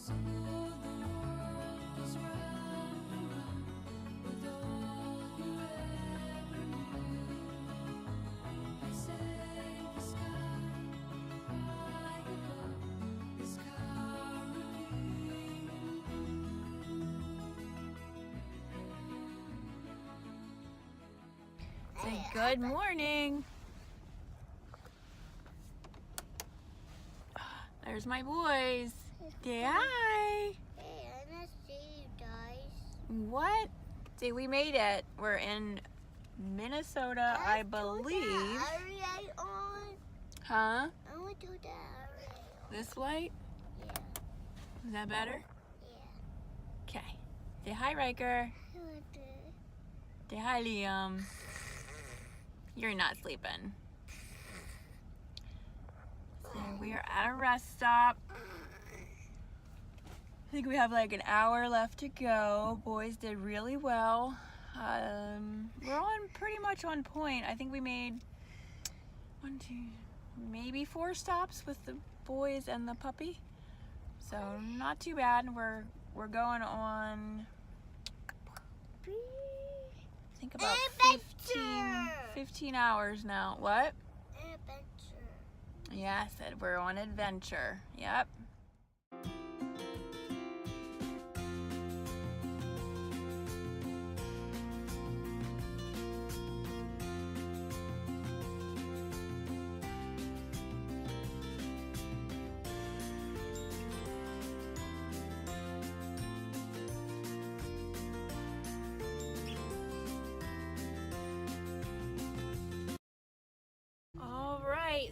Say good morning. There's my boys. Say hi. Hey, I want to see you guys. What? See, we made it. We're in Minnesota, I believe. Huh? I want to do that. This light? Yeah. Is that better? Yeah. Okay. Say hi, Riker. I want to. Say hi, Liam. You're not sleeping. So we are at a rest stop. I think we have like an hour left to go. Boys did really well. We're on pretty much on point. I think we made 1, 2, maybe 4 stops with the boys and the puppy. So not too bad. We're going on, I think about 15 hours now. What? Adventure. Yeah, I said we're on adventure. Yep.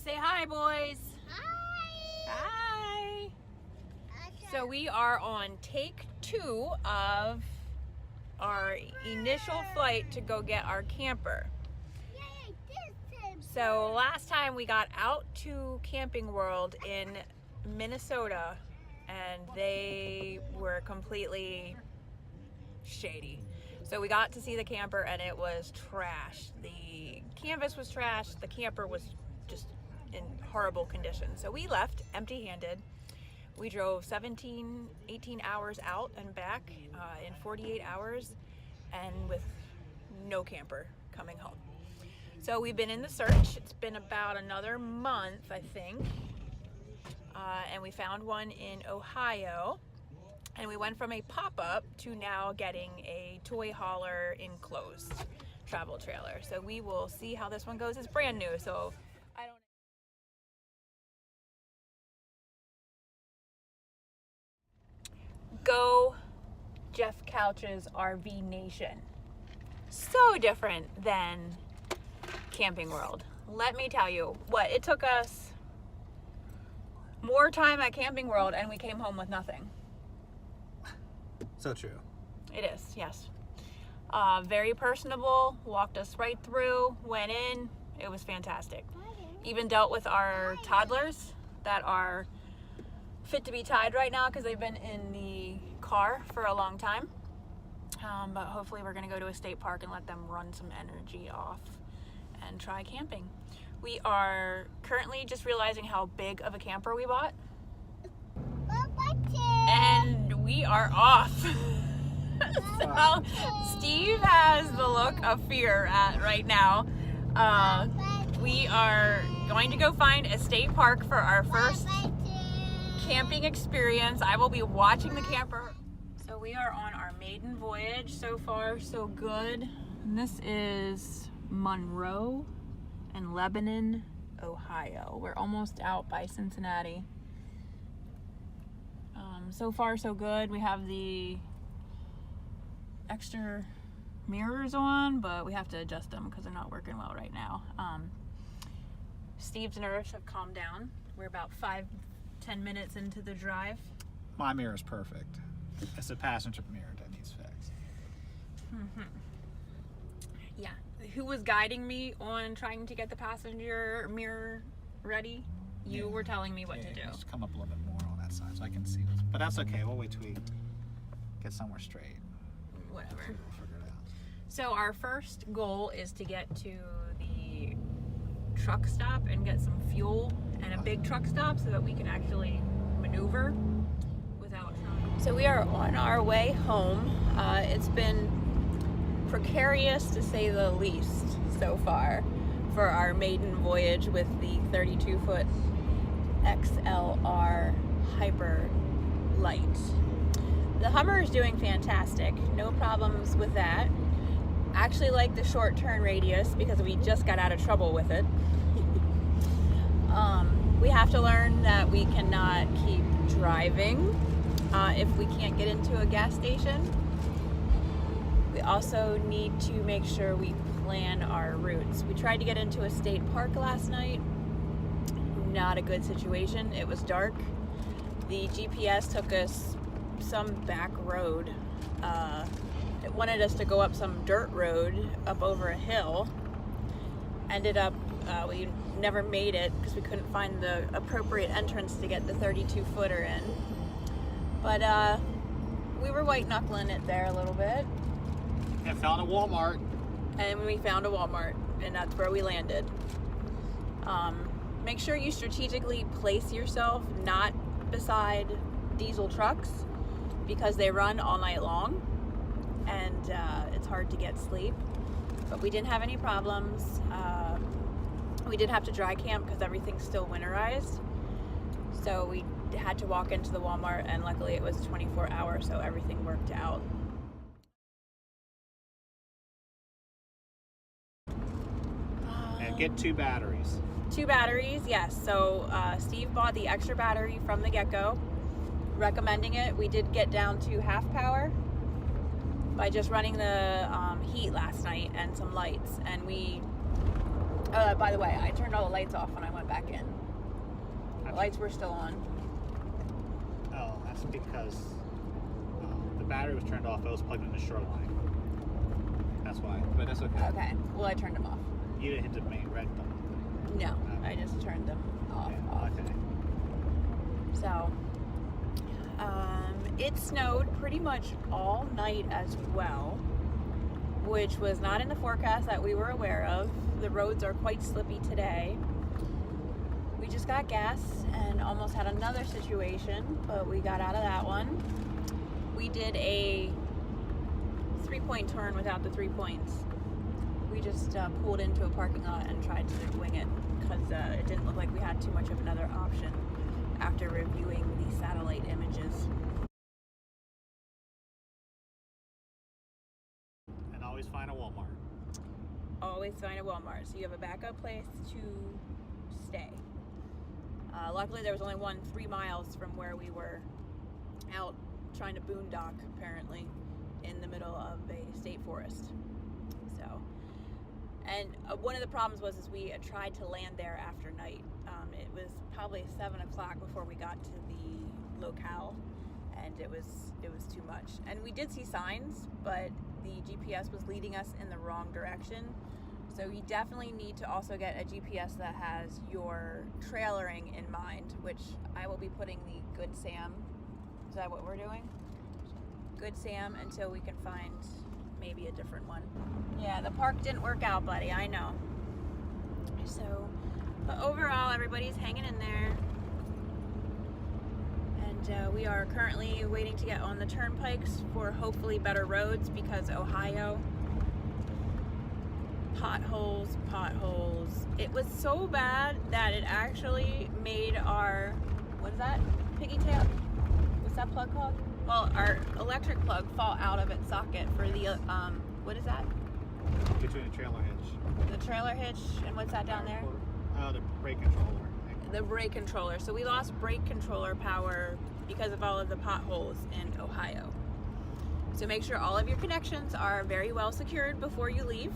Say hi, boys. Hi. Hi. So we are on take 2 of our initial flight to go get our camper. Yay, this is So last time we got out to Camping World in Minnesota and they were completely shady. So we got to see the camper and it was trash. The canvas was trash, the camper was just in horrible condition. So we left empty-handed. We drove 18 hours out and back in 48 hours and with no camper coming home. So we've been in the search. It's been about another month, I think. And we found one in Ohio. And we went from a pop-up to now getting a toy hauler enclosed travel trailer. So we will see how this one goes. It's brand new, so I don't. Go Jeff Couch's RV Nation. So different than Camping World. Let me tell you what, it took us more time at Camping World and we came home with nothing. So true. It is, yes. Very personable, walked us right through, went in, it was fantastic. Even dealt with our toddlers that are fit to be tied right now because they've been in the car for a long time. But hopefully we're gonna go to a state park and let them run some energy off and try camping. We are currently just realizing how big of a camper we bought. And we are off. So Steve has the look of fear right now. We are going to go find a state park for our first camping experience. I will be watching the camper. So we are on our maiden voyage. So far, so good. And this is Monroe and Lebanon, Ohio. We're almost out by Cincinnati. So far, so good. We have the extra mirrors on, but we have to adjust them because they're not working well right now. Steve's nerves have calmed down. We're about 5-10 minutes into the drive. My mirror is perfect. It's a passenger mirror that needs fixed. Mm-hmm. Yeah. Who was guiding me on trying to get the passenger mirror ready? You were telling me what to do. Just come up a little bit more on that side so I can see what's, but that's okay. We'll wait till we get somewhere straight. Whatever. We'll figure it out. So our first goal is to get to the truck stop and get some fuel and a big truck stop so that we can actually maneuver without So we are on our way home. It's been precarious to say the least so far for our maiden voyage with the 32-foot XLR Hyper Light. The Hummer is doing fantastic. No problems with that. Actually like the short turn radius because we just got out of trouble with it. We have to learn that we cannot keep driving if we can't get into a gas station. We also need to make sure we plan our routes. We tried to get into a state park last night. Not a good situation. It was dark. The GPS took us some back road. It wanted us to go up some dirt road up over a hill. Ended up, we never made it because we couldn't find the appropriate entrance to get the 32-footer in. But we were white knuckling it there a little bit. And found a Walmart. And we found a Walmart, and that's where we landed. Make sure you strategically place yourself not beside diesel trucks because they run all night long and it's hard to get sleep. But we didn't have any problems. We did have to dry camp because everything's still winterized. So we had to walk into the Walmart, and luckily it was 24 hours, so everything worked out. And get 2 batteries. 2 batteries, yes. So Steve bought the extra battery from the get-go, recommending it. We did get down to half power by just running the heat last night and some lights. And we, by the way, I turned all the lights off when I went back in. The lights were still on. Oh, that's because the battery was turned off. It was plugged in the shoreline. That's why, but that's okay. Okay, well, I turned them off. You didn't hit the main red button. No, I just turned them off. Okay. So, it snowed pretty much all night as well, which was not in the forecast that we were aware of. The roads are quite slippy today. We just got gas and almost had another situation, but we got out of that one. We did a 3-point turn without the 3 points. We just pulled into a parking lot and tried to wing it because it didn't look like we had too much of another option after reviewing the satellite images. And always find a Walmart. Always find a Walmart, so you have a backup place to stay. Luckily there was only one 3 miles from where we were out trying to boondock, apparently, in the middle of a state forest. So, and one of the problems was we tried to land there after night. It was probably 7 o'clock before we got to the locale, and it was too much. And we did see signs, but the GPS was leading us in the wrong direction. So you definitely need to also get a GPS that has your trailering in mind, which I will be putting the Good Sam. Is that what we're doing? Good Sam until we can find maybe a different one. Yeah, the park didn't work out, buddy, I know. So, but overall, everybody's hanging in there. And we are currently waiting to get on the turnpikes for hopefully better roads because Ohio, potholes. It was so bad that it actually made our, what is that? Pigtail? What's that plug called? Well, our electric plug fall out of its socket for the, what is that? Between the trailer hitch. The trailer hitch, and what's that down there? The brake controller. The brake controller. So we lost brake controller power because of all of the potholes in Ohio. So make sure all of your connections are very well secured before you leave.